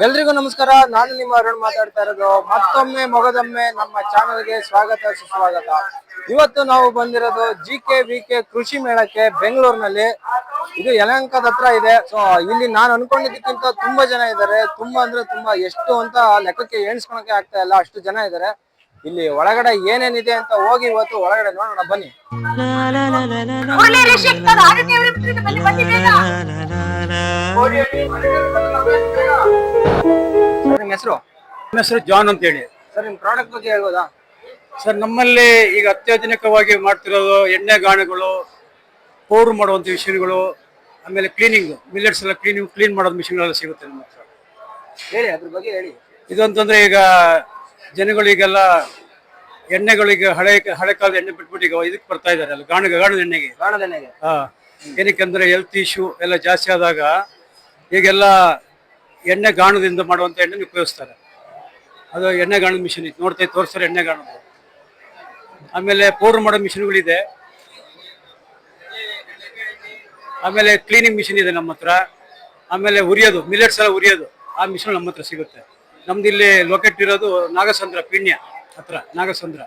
ಎಲ್ರಿಗೂ ನಮಸ್ಕಾರ. ನಾನು ನಿಮ್ಮ ಅರುಣ್ ಮಾತಾಡ್ತಾ ಇರೋದು. ಮತ್ತೊಮ್ಮೆ ಮೊಗದೊಮ್ಮೆ ನಮ್ಮ ಚಾನೆಲ್ಗೆ ಸ್ವಾಗತ ಸುಸ್ವಾಗತ. ಇವತ್ತು ನಾವು ಬಂದಿರೋದು GKVK ಕೃಷಿ ಮೇಳಕ್ಕೆ ಬೆಂಗಳೂರಿನಲ್ಲಿ. ಇದು ಯಲಹಂಕದ ಹತ್ರ ಇದೆ. ಸೊ ಇಲ್ಲಿ ನಾನು ಅನ್ಕೊಂಡಿದ್ದಕ್ಕಿಂತ ತುಂಬಾ ಜನ ಇದ್ದಾರೆ. ತುಂಬಾ ಅಂದ್ರೆ ತುಂಬಾ, ಎಷ್ಟು ಅಂತ ಲೆಕ್ಕಕ್ಕೆ ಎಣಿಸ್ಕೊಳಕ್ಕೆ ಆಗ್ತಾ ಇಲ್ಲ, ಅಷ್ಟು ಜನ ಇದ್ದಾರೆ. ಇಲ್ಲಿ ಒಳಗಡೆ ಏನೇನಿದೆ ಅಂತ ಹೋಗಿ ಇವತ್ತು ಒಳಗಡೆ ನೋಡೋಣ ಬನ್ನಿ. ನಿಮ್ಮ ಹೆಸರು? ನನ್ನ ಹೆಸರು ಜಾನ್ ಅಂತ ಹೇಳಿ. ಸರ್, ನಿಮ್ ಪ್ರಾಡಕ್ಟ್ ಬಗ್ಗೆ ಹೇಳ್ಬೋದಾ? ಸರ್, ನಮ್ಮಲ್ಲಿ ಈಗ ಅತ್ಯಾಧುನಿಕವಾಗಿ ಮಾಡ್ತಿರೋದು ಎಣ್ಣೆ ಗಾಣಗಳು, ಪೌಡರ್ ಮಾಡುವಂಥ ಮಿಷಿನ್ಗಳು, ಆಮೇಲೆ ಕ್ಲೀನಿಂಗ್ ಮಿಲೆಟ್ಸ್ ಎಲ್ಲ ಕ್ಲೀನ್ ಮಾಡೋದು ಮಿಷಿನ್ಗಳೆಲ್ಲ ಸಿಗುತ್ತೆ ನಮ್ಮ ಹತ್ರ. ಹೇಳಿ, ಅದ್ರ ಬಗ್ಗೆ ಹೇಳಿ. ಇದು ಅಂತಂದ್ರೆ ಈಗ ಜನಗಳಿಗೆಲ್ಲ ಎಣ್ಣೆಗಳಿಗೆ ಹಳೆ ಕಾಲದ ಎಣ್ಣೆ ಬಿಟ್ಬಿಟ್ಟು ಈಗ ಇದಕ್ಕೆ ಬರ್ತಾ ಇದ್ದಾರೆ ಅಲ್ಲ, ಗಾಣದ ಎಣ್ಣೆಗೆ. ಏನಕ್ಕೆ ಹೆಲ್ತ್ ಇಶ್ಯೂ ಎಲ್ಲ ಜಾಸ್ತಿ ಆದಾಗ ಈಗೆಲ್ಲ ಎಣ್ಣೆ ಗಾಣದಿಂದ ಮಾಡುವಂಥ ಎಣ್ಣೆ ಉಪಯೋಗಿಸ್ತಾರೆ. ಅದು ಎಣ್ಣೆ ಗಾಣದ ಮಿಷಿನ್ ನೋಡ್ತಾ ತೋರಿಸ್ತಾರೆ, ಎಣ್ಣೆ ಗಾಣದ್ದು. ಆಮೇಲೆ ಪೌಡರ್ ಮಾಡೋ ಮಿಷಿನ್ಗಳಿದೆ. ಆಮೇಲೆ ಕ್ಲೀನಿಂಗ್ ಮಿಷಿನ್ ಇದೆ ನಮ್ಮ ಹತ್ರ. ಆಮೇಲೆ ಉರಿಯೋದು, ಮಿಲೆಟ್ಸ್ ಎಲ್ಲ ಉರಿಯೋದು, ಆ ಮಿಷಿನ್ ನಮ್ಮ ಹತ್ರ ಸಿಗುತ್ತೆ. ನಮ್ದು ಇಲ್ಲಿ ಲೊಕೇಟ್ ಇರೋದು ನಾಗಸಂದ್ರ, ಪಿಣ್ಯ ಹತ್ರ ನಾಗಸಂದ್ರ.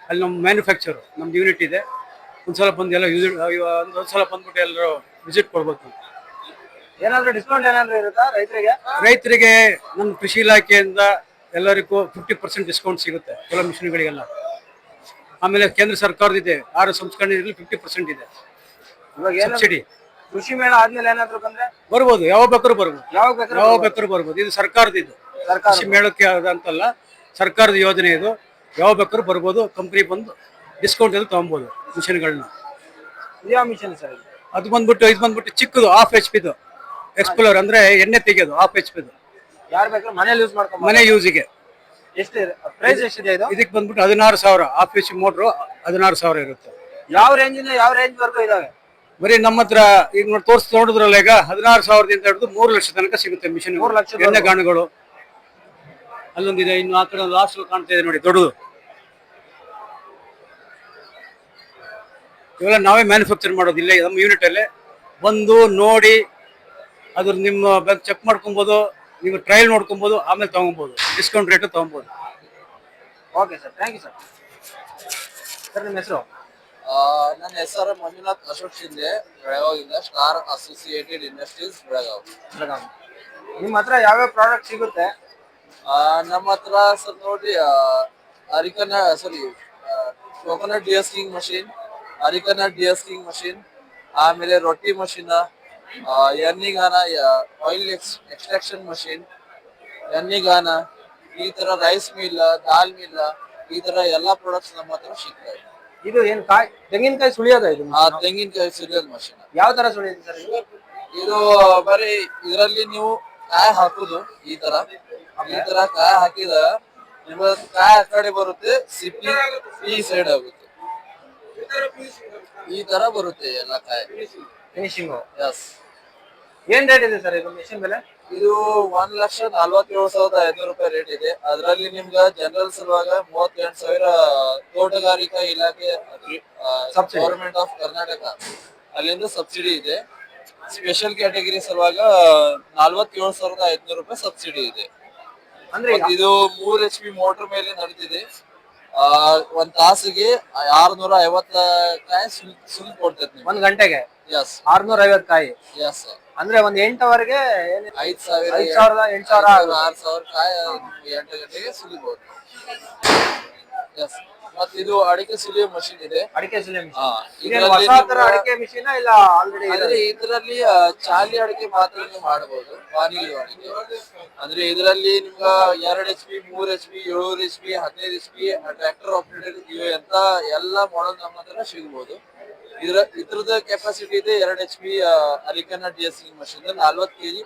ಅಲ್ಲಿ ನಮ್ಮ ಮ್ಯಾನುಫ್ಯಾಕ್ಚರು, ನಮ್ದು ಯೂನಿಟ್ ಇದೆ. ಒಂದ್ಸಲ ಬಂದು ಎಲ್ಲ ಒಂದ್ಸಲ ಬಂದ್ಬಿಟ್ಟು ಎಲ್ಲರೂ ವಿಸಿಟ್ ಕೊಡ್ಬೇಕು. ಏನಾದ್ರು ಡಿಸ್ಕೌಂಟ್ ಏನಾದ್ರು ಇರುತ್ತಾ ರೈತರಿಗೆ? ನಮ್ಮ ಕೃಷಿ ಇಲಾಖೆಯಿಂದ ಎಲ್ಲರಿಗೂ 50% ಡಿಸ್ಕೌಂಟ್ ಸಿಗುತ್ತೆ ಕೆಲವು ಮಿಷಿನ್ಗಳಿಗೆಲ್ಲ. ಆಮೇಲೆ ಕೇಂದ್ರ ಸರ್ಕಾರದಿದೆ, 6 ಸಂಸ್ಕರಣೆಯಲ್ಲಿ 50% ಇದೆ ಸಬ್ಸಿಡಿ. ಕೃಷಿ ಮೇಳ ಆದ್ಮೇಲೆ ಏನಾದ್ರು ಬಂದ್ರೆ ಬರ್ಬೋದು, ಯಾವಾಗ ಬೇಕಾದ್ರೂ ಬರ್ಬೋದು. ಇದು ಸರ್ಕಾರದ, ಇದು ಕೃಷಿ ಮೇಳಕ್ಕೆ ಅಂತಲ್ಲ, ಸರ್ಕಾರದ ಯೋಜನೆ ಇದು. ಯಾವಾಗ ಬೇಕಾದ್ರೂ ಬರ್ಬೋದು. ಕಂಪ್ನಿ ಬಂದು ಡಿಸ್ಕೌಂಟ್ ಎಲ್ಲ ತಗೊಬೋದು ಮಿಷಿನ್ಗಳನ್ನ. ಅದು ಬಂದ್ಬಿಟ್ಟು ಇದು ಬಂದ್ಬಿಟ್ಟು ಚಿಕ್ಕದು, 1/2 HP ಎಕ್ಸ್ಪ್ಲೋರ್, ಅಂದ್ರೆ ಎಣ್ಣೆ ತೆಗೆಯೋದು 1/2 HP. ಮನೆ ಯೂಸಿಗೆ. ಇದಕ್ಕೆ ಬಂದ್ಬಿಟ್ಟು 16,000. 1/2 HP ಮೋಟ್ರು 16,000 ಇರುತ್ತೆ. ಯಾವ ರೇಂಜ್ ವರ್ಗು ಇದಾವೆ? ಬರೀ ನಮ್ಮ ಹತ್ರ ಈಗ ನೋಡಿದ್ರಲ್ಲ, ಈಗ 16,000ದಿಂದ ಹಿಡಿದು 3 ಲಕ್ಷ ತನಕ ಸಿಗುತ್ತೆ ಮಿಷಿನ್, ಎಣ್ಣೆ ಗಾಣಗಳು. ಅಲ್ಲೊಂದಿದೆ, ಇನ್ನು ಆ ಕಡೆ ಲಾಸ್ಟ್ ಕಾಣ್ತಾ ಇದೆ ನೋಡಿ, ದೊಡ್ಡದು. ಇವೆಲ್ಲ ನಾವೇ ಮ್ಯಾನುಫ್ಯಾಕ್ಚರ್ ಮಾಡೋದು ಇಲ್ಲೇ ನಮ್ಮ ಯೂನಿಟ್ ಅಲ್ಲೇ. ಬಂದು ನೋಡಿ ಅದ್ರ ನಿಮ್ಮ ಚೆಕ್ ಮಾಡ್ಕೊಬೋದು, ನೀವು ಟ್ರಯಲ್ ನೋಡ್ಕೊಬೋದು, ಆಮೇಲೆ ತಗೊಬೋದು. ಡಿಸ್ಕೌಂಟ್ ರೇಟ್ ತಗೊಬೋದು. Okay sir, thank you sir. Sir, ನಿಮ್ಮ ಹೆಸರು? ನನ್ನ ಹೆಸರು ಮಂಜುನಾಥ್ ಅಶೋಕ್ ಶಿಂದೆ, ಬೆಳಗಾವಿಯಿಂದ ಸ್ಟಾರ್ ಅಸೋಸಿಯೇಟೆಡ್ ಇಂಡಸ್ಟ್ರೀಸ್ ಬೆಳಗಾವಿ. ನಿಮ್ಮ ಹತ್ರ ಯಾವ್ಯಾವ ಪ್ರಾಡಕ್ಟ್ ಸಿಗುತ್ತೆ? ನಮ್ಮ ಹತ್ರ ಸರ್ ನೋಡಿ, coconut dehusking machine, arecanut dehusking machine, ಆಮೇಲೆ ರೊಟ್ಟಿ ಮಷೀನ್, ಎಣ್ಣಿಗಾನ, ಆಯಿಲ್ ಎಕ್ಸ್ಟ್ರಾಕ್ಷನ್ ಮಷೀನ್, ಎಣ್ಣಿಗಾನ, ಈ ತರ ರೈಸ್ ಮಿಲ್, ದಾಲ್ ಮಿಲ್, ಈ ತರ ಎಲ್ಲಾ ಪ್ರಾಡಕ್ಟ್ಸ್ ನಮ್ಮ ಹತ್ರ ಸಿಗ್ತವೆ. ಇದು ಏನ್ ತೆಂಗಿನಕಾಯಿ ಸುಳಿಯೋದ? ಇದು ತೆಂಗಿನಕಾಯಿ ಸುಲಿಯೋದ್ ಮಷೀನ್. ಯಾವ ತರ ಸುಳಿಯುತ್ತೆ ಸರ್ ಇದು? ಬರೀ ಇದರಲ್ಲಿ ನೀವು ಕಾಯಿ ಹಾಕುದು, ಈ ತರ ಕಾಯಿ ಹಾಕಿದ ನಿಮ್ಗೆ ಕಾಯಿ ಆ ಕಡೆ ಬರುತ್ತೆ, ಸಿಪ್ಪಿ ಈ ಸೈಡ್ ಆಗುತ್ತೆ, ಈ ತರ ಬರುತ್ತೆ ಎಲ್ಲ ಕಾಯಿ ಫಿನಿಶಿಂಗ್. ಎಸ್. ಏನ್ ರೇಟ್ ಇದೆ ಸರ್ ಇದು ಮಿಷಿನ್ ಬೆಲೆ? ಇದು 1,47,500 ರೂಪಾಯಿ ರೇಟ್ ಇದೆ. ಅದರಲ್ಲಿ ನಿಮ್ಗೆ ಜನರಲ್ ಸಲುವಾಗ 38,000 ತೋಟಗಾರಿಕಾ ಇಲಾಖೆ, ಗವರ್ಮೆಂಟ್ ಆಫ್ ಕರ್ನಾಟಕ ಅಲ್ಲಿಂದ ಸಬ್ಸಿಡಿ ಇದೆ. ಸ್ಪೆಷಲ್ ಕ್ಯಾಟಗರಿ ಸಲುವಾಗ 47,500 ರೂಪಾಯಿ ಸಬ್ಸಿಡಿ ಇದೆ. ಅಂದ್ರೆ ಇದು 3 HP ಮೋಟರ್ ಮೇಲೆ ನಡೀತಿದೆ. 1 ತಾಸಿಗೆ 650 ಕಾಯಿ ಸುಲ್ ಕೊಡ್ತೈತಿ. 1 ಗಂಟೆಗೆ? ಎಸ್. 650 ಕಾಯಿ? ಎಸ್. ಅಂದ್ರೆ 1 8 ಅವರ್ಗೆ 5,000, 8,000, 6,000 ಕಾಯಿ 8 ಗಂಟೆಗೆ ಸುಲಿಬಹುದು. ಎಸ್. ಮತ್ತೆ ಇದು ಅಡಿಕೆ ಸುಲಿಯೋ ಮಷೀನ್ ಇದೆ. ಅಡಿಕೆ ಸುಲಿಯೋ ಅಡಿಕೆ ಮಿಷಿನ್ ಇಲ್ಲ ಆಲ್ರೆಡಿ? ಇದರಲ್ಲಿ ಚಾಲಿ ಅಡಿಕೆ ಮಾತ್ರ ಮಾಡಬಹುದು, ವಾಣಿಜ್ಯ ಅಡಿಕೆ. ಅಂದ್ರೆ ಇದರಲ್ಲಿ ನಿಮ್ಗ 2 HP, 3 HP, 7 HP, 15 HP, tractor operator ಇವೆ ಅಂತ ಎಲ್ಲಾ ಮಾಡಲ್ ನಮ್ಮ ಹತ್ರ ಸಿಗಬಹುದು. ಇದ್ರದ ಕೆಪಾಸಿಟಿ ಇದೆ 2 HP ಅರಿಕನಟ್ ಡಿಯಸ್ಕಿಂಗ್ ಮಷೀನ್, 40 kg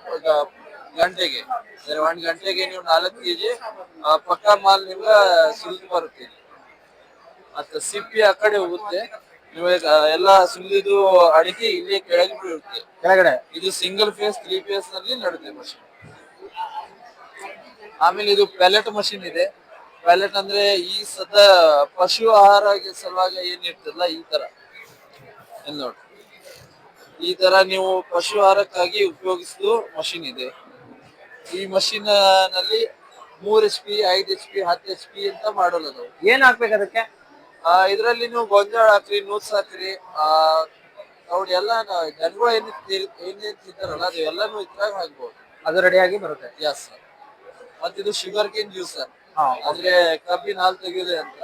ಗಂಟೆಗೆ. ಅಂದ್ರೆ 1 ಗಂಟೆಗೆ ನೀವು 4 kg ಪಕ್ಕಾ ಮಾಲ್ ನಿಮ್ಗೆ ಸುಲಿದು ಬರುತ್ತೆ. ಮತ್ತೆ ಸಿಪ್ಪಿ ಆ ಕಡೆ ಹೋಗುತ್ತೆ, ನಿಮಗೆ ಎಲ್ಲಾ ಸುಲಿದು ಅಡಿಕೆ ಇಲ್ಲಿ ಕೆಳಗೆ ಬೀಳುತ್ತೆ ಕೆಳಗಡೆ. ಇದು ಸಿಂಗಲ್ ಫೇಸ್ 3 ಫೇಸ್ ನಲ್ಲಿ ನಡುತ್ತೆ ಮಷೀನ್. ಆಮೇಲೆ ಇದು ಪ್ಯಾಲೆಟ್ ಮಷೀನ್ ಇದೆ. ಪ್ಯಾಲೆಟ್ ಅಂದ್ರೆ ಈ ಪಶು ಆಹಾರ ಸಲುವಾಗಿ ಏನ್ ಇರ್ತದಲ್ಲ, ಈ ತರ ನೋಡಿ, ಈ ತರ ನೀವು ಪಶು ಆಹಾರಕ್ಕಾಗಿ ಉಪಯೋಗಿಸುವ ಮಷೀನ್ ಇದೆ. ಈ ಮಷಿನ್ ನಲ್ಲಿ 3 HP 5 HP 10 HP ಅಂತ ಮಾಡೋಲ್ಲ ನಾವು. ಏನ್ ಹಾಕ್ಬೇಕು ಅದಕ್ಕೆ? ಇದರಲ್ಲಿ ನೀವು ಗೊಂಜಾಳ ಹಾಕ್ರಿ, ನೂಸ್ ಹಾಕ್ರಿ, ನೋಡಿ ಎಲ್ಲ ಜನಗಳು ಏನೇನ್ ತಿಂತಾರಲ್ಲ ಅದು ಎಲ್ಲಾನು ಇದ್ರಾಗ ಹಾಕ್ಬೋದು. ಅದು ರೆಡಿಯಾಗಿ ಬರುತ್ತೆ. Yes sir. ಮತ್ತೆ ಇದು ಶುಗರ್ ಕೇನ್ ಜ್ಯೂಸ್ ಹಾ, ಅಂದ್ರೆ ಕಬ್ಬಿನ ಹಾಲು ತೆಗೆಯೋದು ಅಂತ.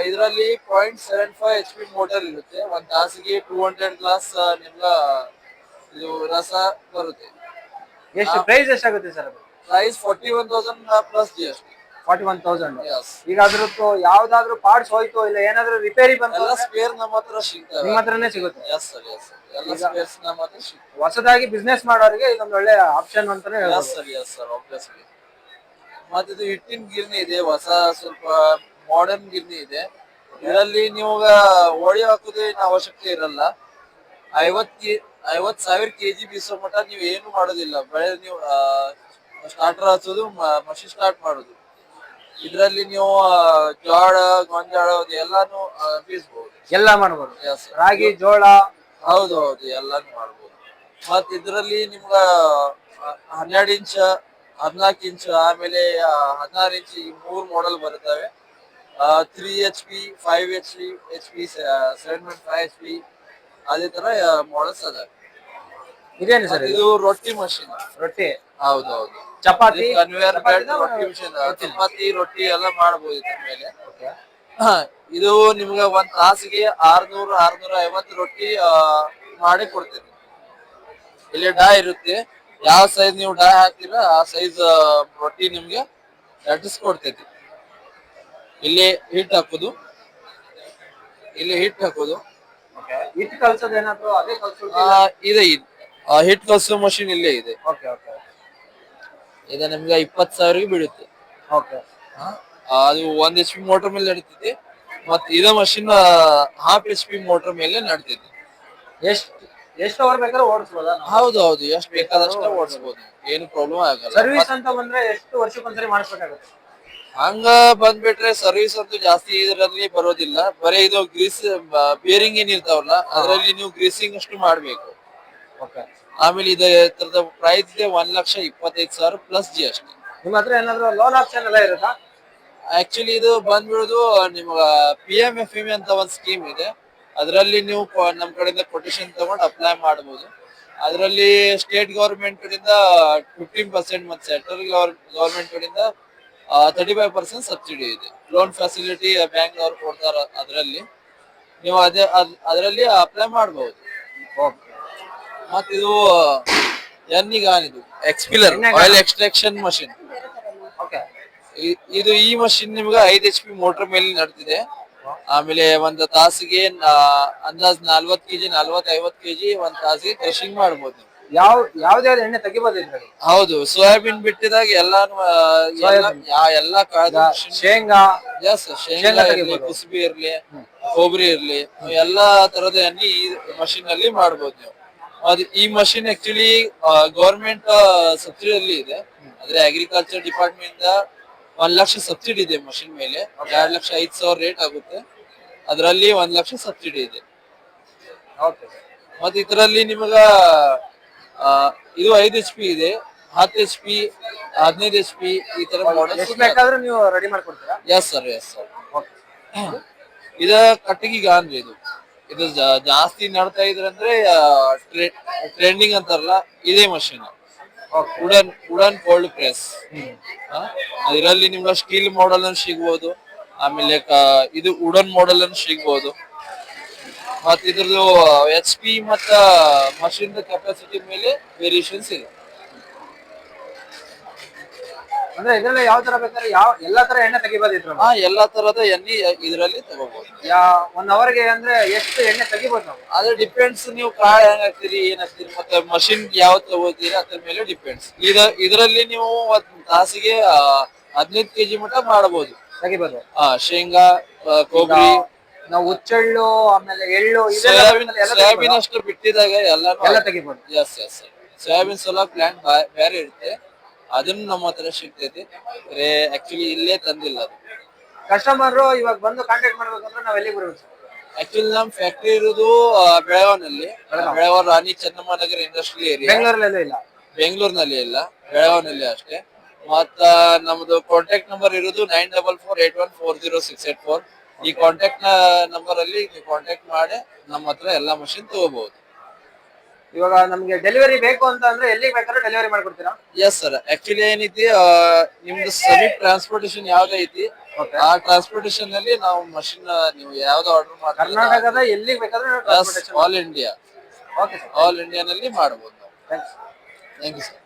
ಇದರಲ್ಲಿ 0.75 HP ಮೋಟರ್ ಇರುತ್ತೆ. ಒಂದ್ ತಾಸಿಗೆ 200 ಗ್ಲಾಸ್ ನಿಮ್ಗ ಇದು ರಸ ಬರುತ್ತೆ. ಎಷ್ಟು ಪ್ರೈಸ್ ಎಷ್ಟಾಗುತ್ತೆ ಸರ್ ಅದು? Price 41,000 plus GST. 41,000. Yes. ಈಗ ಅದ್ರದ್ದು ಯಾವ್ದಾದ್ರು ಪಾರ್ಟ್ಸ್ ಹೋಯ್ತು ಇಲ್ಲ ಏನಾದ್ರು ರಿಪೇರಿ ಬಂತು ಎಲ್ಲ ಸ್ಪೇರ್ ನಮ್ಮ ಹತ್ರ ಸಿಗ್ತವೆ. ನಿಮ್ಮ ಹತ್ರನೇ ಸಿಗುತ್ತೆ. S sir, yes sir. ಎಲ್ಲ ಸ್ಪೇರ್ಸ್ ನಮ್ಮ ಹತ್ರ ಸಿಗ್ತವೆ. ಹೊಸದಾಗಿ ಬಿಸ್ನೆಸ್ ಮಾಡೋರಿಗೆ ಇದೊಂದು ಒಳ್ಳೆ ಆಪ್ಷನ್ ಅಂತಾನೆ ಎಸ್ ಹೇಳ್ಬೋದು. Sir, yes sir, obviously. ಮತ್ತೆ ಇದು ಹಿಟ್ಟಿನ ಗಿರ್ನಿ ಇದೆ, ಹೊಸ ಸ್ವಲ್ಪ ಮಾಡರ್ನ್ ಗಿರ್ನಿ ಇದೆ. ಇದರಲ್ಲಿ ನೀವು ಹೊಳಿ ಹಾಕೋದೇನು ಅವಶ್ಯಕತೆ ಇರಲ್ಲ. 50,000 kg ಬೀಸೋ ಮಟ್ಟ ನೀವು ಏನು ಮಾಡೋದಿಲ್ಲ. ಬೆಳೆ ನೀವು ಸ್ಟಾರ್ಟರ್ ಹಚ್ಚೋದು, ಮಷಿನ್ ಸ್ಟಾರ್ಟ್ ಮಾಡೋದು. ಇದರಲ್ಲಿ ನೀವು ಜೋಳ, ಗೊಂಜಾಳ ಎಲ್ಲಾನು ಬೀಸ್ಬಹುದು. ಎಲ್ಲ ಮಾಡ್ಬೋದು. Yes, sir. ರಾಗಿ, ಜೋಳ. ಹೌದು ಹೌದು, ಎಲ್ಲಾನು ಮಾಡ್ಬೋದು. ಮತ್ ಇದರಲ್ಲಿ ನಿಮ್ಗ 12 ಇಂಚ್, 14 ಇಂಚ್, ಆಮೇಲೆ 16 ಇಂಚ್ ಈ 3 ಮಾಡೆಲ್ ಬರ್ತವೆ. 3 HP, 5 HP, 7.5 HP, ಅದೇ ತರ ಮಾಡೆಲ್ಸ್ ಅದಾವೆ. ಇದೇನು ಸರ್ ಇದು? ಇದು ರೊಟ್ಟಿ ಮಷಿನ್. ರೊಟ್ಟಿ? ಹೌದು ಹೌದು. ಚಪಾತಿ? ಕನ್ವೇಯರ್ ಬೆಲ್ಟ್ ರೊಟ್ಟಿ ಮಷಿನ್. ಚಪಾತಿ, ರೊಟ್ಟಿ ಎಲ್ಲ ಮಾಡಬಹುದು ಇದ್ರ ಮೇಲೆ. ಇದು ನಿಮ್ಗೆ ಒಂದ್ ತಾಸಿಗೆ 600-650 ರೊಟ್ಟಿ ಮಾಡಿ ಕೊಡ್ತೇನೆ. ಇಲ್ಲಿ ಡಾ ಇರುತ್ತೆ, ಯಾವ ಸೈಜ್ ನೀವು ಡಾ ಹಾಕ್ತೀರಾ ಆ ಸೈಜ್ ರೊಟ್ಟಿ ನಿಮ್ಗೆ ಲಟ್ಟಿಸ್ಕೊಡ್ತೈತಿ. ಇಲ್ಲಿ ಹಿಟ್ ಹಾಕೋದು, ಇಲ್ಲಿ ಹಿಟ್ ಹಾಕೋದು. ಹಿಟ್ಟು ಕಲ್ಸೋದು ಏನಾದ್ರು ಅದೇ ಕಲ್ಸೋದು? ಇದೆ, ಹಿಟ್ ಕಲ್ಸೋ ಮಷಿನ್ ಇಲ್ಲೇ ಇದೆ. Okay okay. ಇದು ನಿಮ್ಗೆ 20,000 ಬೀಳುತ್ತೆ. ಓಕೆ. ಅದು 1 HP ಮೋಟರ್ ಮೇಲೆ ನಡೀತೈತಿ. ಮತ್ ಇದ ಮಷಿನ್ 1/2 HP ಮೋಟರ್ ಮೇಲೆ ನಡೀತೈತಿ. ಎಷ್ಟು ಅವರ್ ಬೇಕಾದ್ರೂ ಓಡಿಸ್ಬೋದಾ? ಹೌದು ಹೌದು, ಎಷ್ಟು ಬೇಕಾದಷ್ಟ ಓಡಿಸಬಹುದು, ಏನು ಪ್ರಾಬ್ಲಮ್ ಆಗಲ್ಲ. ಸರ್ವಿಸ್ ಅಂತ ಬಂದ್ರೆ ಎಷ್ಟು ವರ್ಷಕ್ಕೊಂದ್ಸರಿ ಮಾಡಿಸ್ಬೇಕಾಗುತ್ತೆ? ಹಂಗ ಬಂದ್ಬಿಟ್ರೆ ಸರ್ವಿಸ್ ಅಂತೂ ಜಾಸ್ತಿ ಇದರಲ್ಲಿ ಬರೋದಿಲ್ಲ. ಬರೀ ಇದು ಗ್ರೀಸ್ ಬೇರಿಂಗ್ ಏನ್ ಇರ್ತಾವಲ್ಲ ಅದರಲ್ಲಿ ನೀವು ಗ್ರೀಸಿಂಗ್ ಅಷ್ಟು ಮಾಡ್ಬೇಕು. ಓಕೆ. ಆಮೇಲೆ ಇದರದ ಪ್ರೈಸ್ ಇದೆ 1,25,000 ಪ್ಲಸ್ GST. ನಿಮ್ಮ ಹತ್ರ ಏನಾದ್ರು ಲೋನ್ ಆಪ್ಷನ್ ಎಲ್ಲ ಇರುತ್ತಾ? ಆಕ್ಚುಲಿ ಇದು ಬಂದ್ಬಿಡೋದು ನಿಮ್ಗ PMFME ಅಂತ ಒಂದ್ ಸ್ಕೀಮ್ ಇದೆ. ಅದರಲ್ಲಿ ನೀವು ನಮ್ ಕಡೆಯಿಂದ ಕೊಟೇಶನ್ ತಗೊಂಡು ಅಪ್ಲೈ ಮಾಡಬಹುದು. ಅದರಲ್ಲಿ ಸ್ಟೇಟ್ ಗವರ್ಮೆಂಟ್ ಕಡೆಯಿಂದ 15% ಮತ್ತು ಸೆಂಟ್ರಲ್ ಗವರ್ಮೆಂಟ್ ಕಡೆಯಿಂದ 35% ಸಬ್ಸಿಡಿ ಇದೆ. ಲೋನ್ ಫೆಸಿಲಿಟಿ ಬ್ಯಾಂಕ್ ಅವ್ರು ಕೊಡ್ತಾರ. ಅದರಲ್ಲಿ ನೀವು ಅದರಲ್ಲಿ ಅಪ್ಲೈ ಮಾಡಬಹುದು. ಮತ್ತಿದು ಎನ್ನಿಗಾನಿದು ಎಕ್ಸ್ಪಿಲರ್ ಆಯಿಲ್ ಎಕ್ಸ್ಟ್ರಾಕ್ಷನ್ ಮಷಿನ್. ಇದು ಈ ಮಷಿನ್ ನಿಮ್ಗೆ 5 HP ಮೋಟರ್ ಮೇಲೆ ನಡ್ತಿದೆ. ಆಮೇಲೆ ಒಂದು ತಾಸಿಗೆ ಅಂದಾಜ್ 40 kg 40-50 kg ಒಂದ್ ತಾಸಿಗೆ ಕ್ರಶಿಂಗ್ ಮಾಡ್ಬೋದು. ಯಾವ್ದೇ ಎಣ್ಣೆ ತೆಗಿಬೋದು ಇದ್ರಲ್ಲಿ? ಹೌದು, ಸೋಯಾಬೀನ್ ಬಿಟ್ಟಿದಾಗ ಎಲ್ಲಾನು ಎಲ್ಲಾ ಕಾಯ್ದು ಶೇಂಗಾ. ಎಸ್, ಶೇಂಗಾ ಇರ್ಲಿ, ಕುಸುಬಿ ಇರ್ಲಿ, ಕೊಬ್ಬರಿ ಇರ್ಲಿ, ಎಲ್ಲಾ ತರದ ಎಣ್ಣೆ ಈ ಮಷಿನ್ ಅಲ್ಲಿ ಮಾಡ್ಬೋದು ನೀವು. ಅದು ಈ ಮಷಿನ್ ಆಕ್ಚುಲಿ ಗವರ್ಮೆಂಟ್ ಸಬ್ಸಿಡಿ ಅಲ್ಲಿ ಇದೆ. ಅಂದ್ರೆ ಅಗ್ರಿಕಲ್ಚರ್ ಡಿಪಾರ್ಟ್ಮೆಂಟ್ ಇಂದ 1 ಲಕ್ಷ ಸಬ್ಸಿಡಿ ಇದೆ ಮಷಿನ್ ಮೇಲೆ. 2,05,000 ರೇಟ್ ಆಗುತ್ತೆ. ಅದರಲ್ಲಿ 1 ಲಕ್ಷ ಸಬ್ಸಿಡಿ ಇದೆ. ಮತ್ತೆ ಇದರಲ್ಲಿ ನಿಮಗ ಇದು 5 HP ಇದೆ, 10 HP, 15 HP ಈ ತರ ಮಾಡೆಲ್ಸ್ ಬೇಕಾದ್ರೂ ನೀವು ರೆಡಿ ಮಾಡ್ಕೊಡ್ತೀರಾ? Yes sir, yes sir. ಇದ ಕಟ್ಟಿಗೆ ಗಾನ್ ಇದು. ಇದು ಜಾಸ್ತಿ ನಡ್ತಾ ಇದ್ರಂದ್ರೆ ಟ್ರೆಂಡಿಂಗ್ ಅಂತಾರಲ್ಲ, ಇದೇ ಮಷಿನ್. Wooden cold press. ಇದರಲ್ಲಿ ನಿಮ್ಗೆ ಸ್ಟೀಲ್ ಮಾಡೆಲ್ ಅನ್ನು ಸಿಗ್ಬೋದು. ಆಮೇಲೆ ಇದು ವುಡನ್ ಮಾಡೆಲ್ ಅನ್ನು ಸಿಗ್ಬೋದು. ಮತ್ತ ಇದ್ರದ್ದು HP ಮತ್ತ ಮಷಿನ್ ಕೆಪಾಸಿಟಿ ಮೇಲೆ ವೇರಿಯೇಷನ್ಸ್ ಇದೆ. ಅಂದ್ರೆ ಇದ್ರಲ್ಲಿ ಯಾವ ತರ ಬೇಕಾದ್ರೆ ಎಲ್ಲಾ ತರ ಎಣ್ಣೆ ತೆಗಿಬೋದು ಇದ್ರಲ್ಲಿ? ಎಲ್ಲಾ ತರದ ಎಣ್ಣೆ ಇದರಲ್ಲಿ ತಗೋಬಹುದು. 1 ಅವರ್ಗೆ ಅಂದ್ರೆ ಎಷ್ಟು ಎಣ್ಣೆ ತೆಗಿಬೋದು ನಾವು? ಅದು ಡಿಪೆಂಡ್ಸ್, ನೀವು ಕಾಳು ಹೆಂಗ್ ಹಾಕ್ತೀರಿ, ಏನ್ ಹಾಕ್ತೀರಿ, ಮತ್ತೆ ಮಷಿನ್ ಯಾವ ತಗೋತೀರಿ ಅದ್ರ ಮೇಲೆ ಡಿಪೆಂಡ್ಸ್. ಇದರಲ್ಲಿ ನೀವು ಒಂದ್ ತಾಸಿಗೆ 15 kg ಮಟ್ಟ ಮಾಡಬಹುದು, ತೆಗಿಬೋದು. ಶೇಂಗಾ, ಕೊಬ್ಬರಿ, ನಾವು ಹುಚ್ಚೆಳ್ಳು, ಆಮೇಲೆ ಎಳ್ಳು, ಸೋಯಾಬೀನ್ ಅಷ್ಟು ಬಿಟ್ಟಿದಾಗ ಎಲ್ಲ ತೆಗಿಬೋದು. ಎಸ್ ಎಸ್, ಸೋಯಾಬೀನ್ ಸೋಲಾ ಪ್ಲಾಂಟ್ ಬೇರೆ ಇರುತ್ತೆ, ಅದನ್ನು ನಮ್ಮ ಹತ್ರ ಸಿಗ್ತೈತಿ. ಆಕ್ಚುಲಿ ಇಲ್ಲೇ ತಂದಿಲ್ಲ ಅದು. ಕಸ್ಟಮರ್ ಇವಾಗ ಬಂದು ಕಾಂಟ್ಯಾಕ್ಟ್ ಮಾಡ್ಬೇಕಂದ್ರೆ ನಾವ್ ಎಲ್ಲಿಗೆ ಬರ್ಬೇಕು? ಆಕ್ಚುಲಿ ನಮ್ ಫ್ಯಾಕ್ಟರಿ ಇರೋದು ಬೆಳಗಾವಿನಲ್ಲಿ. ಬೆಳಗಾವಿ ರಾಣಿ ಚೆನ್ನಮ್ಮ ನಗರ ಇಂಡಸ್ಟ್ರಿಯಲ್ ಏರಿಯಾ. ಬೆಂಗಳೂರಲ್ಲಿ ಇಲ್ಲ? ಬೆಂಗಳೂರಿನಲ್ಲಿ ಇಲ್ಲ, ಬೆಳಗಾವಿನಲ್ಲಿ ಅಷ್ಟೇ. ಮತ್ತ ನಮ್ದು ಕಾಂಟ್ಯಾಕ್ಟ್ ನಂಬರ್ ಇರೋದು 9448140684. ಈ ಕಾಂಟ್ಯಾಕ್ಟ್ ನಂಬರ್ ಅಲ್ಲಿ ನೀವು ಕಾಂಟ್ಯಾಕ್ಟ್ ಮಾಡಿ ನಮ್ಮ ಹತ್ರ ಎಲ್ಲಾ ಮಷಿನ್ ತಗೋಬಹುದು. ಇವಾಗ ನಮ್ಗೆ ಡೆಲಿವರಿ ಬೇಕು ಅಂತ ಅಂದ್ರೆ ಎಲ್ಲಿಗೆ ಬೇಕಾದ್ರೂ ಡೆಲಿವರಿ ಮಾಡ್ಕೊಡ್ತೀರಾ? ಎಸ್ ಸರ್, ಆಕ್ಚುಲಿ ಏನೈತಿ, ನಿಮ್ದು ಸೆಲ್ಫ್ ಟ್ರಾನ್ಸ್ಪೋರ್ಟೇಶನ್ ಯಾವ್ದೈತಿ ಆ ಟ್ರಾನ್ಸ್ಪೋರ್ಟೇಶನ್ ಅಲ್ಲಿ ನಾವು ಮಷಿನ್ ನೀವು ಯಾವ್ದು ಆರ್ಡರ್ ಮಾಡ್ತೀವಿ ಕರ್ನಾಟಕದ ಎಲ್ಲಿಗೆ ಬೇಕಾದ್ರೂ all India, okay sir, all ಇಂಡಿಯಾನಲ್ಲಿ ಮಾಡಬಹುದು ನಾವು. ಥ್ಯಾಂಕ್ಸ್. Thank you sir.